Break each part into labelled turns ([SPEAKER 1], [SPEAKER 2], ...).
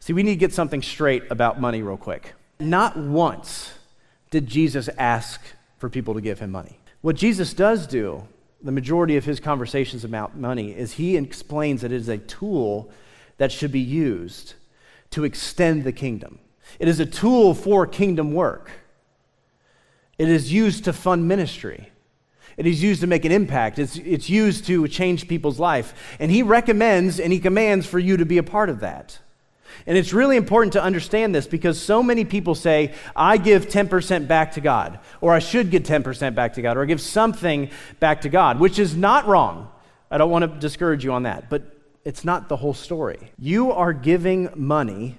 [SPEAKER 1] See, we need to get something straight about money real quick. Not once did Jesus ask for people to give him money. What Jesus does do, the majority of his conversations about money, is he explains that it is a tool that should be used to extend the kingdom. It is a tool for kingdom work. It is used to fund ministry. It is used to make an impact. It's used to change people's life. And he recommends and he commands for you to be a part of that. And it's really important to understand this because so many people say, I give 10% back to God, or I should give 10% back to God, or I give something back to God, which is not wrong. I don't want to discourage you on that, but it's not the whole story. You are giving money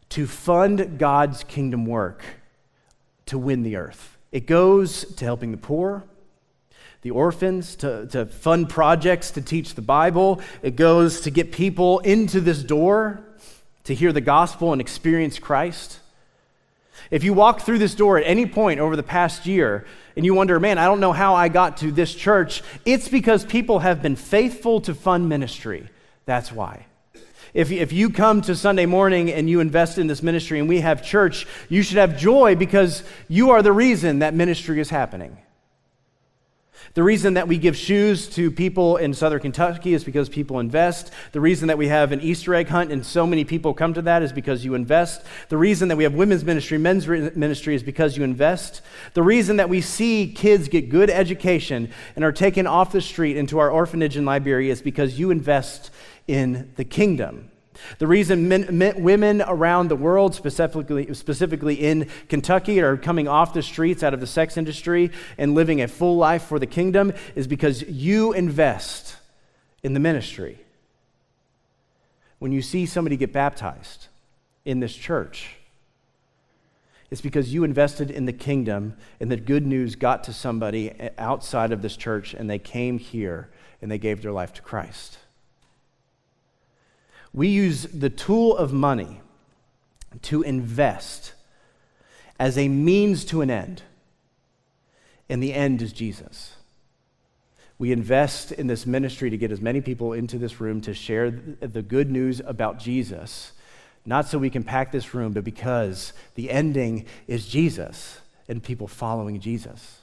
[SPEAKER 1] to fund God's kingdom work to win the earth. It goes to helping the poor, the orphans, to fund projects to teach the Bible. It goes to get people into this door to hear the gospel and experience Christ. If you walk through this door at any point over the past year and you wonder, man, I don't know how I got to this church, it's because people have been faithful to fund ministry. That's why. If you come to Sunday morning and you invest in this ministry and we have church, you should have joy because you are the reason that ministry is happening. The reason that we give shoes to people in Southern Kentucky is because people invest. The reason that we have an Easter egg hunt and so many people come to that is because you invest. The reason that we have women's ministry, men's ministry is because you invest. The reason that we see kids get good education and are taken off the street into our orphanage and library is because you invest in the kingdom. The reason women around the world, specifically in Kentucky, are coming off the streets out of the sex industry and living a full life for the kingdom is because you invest in the ministry. When you see somebody get baptized in this church, it's because you invested in the kingdom and the good news got to somebody outside of this church and they came here and they gave their life to Christ. We use the tool of money to invest as a means to an end, and the end is Jesus. We invest in this ministry to get as many people into this room to share the good news about Jesus, not so we can pack this room, but because the ending is Jesus and people following Jesus.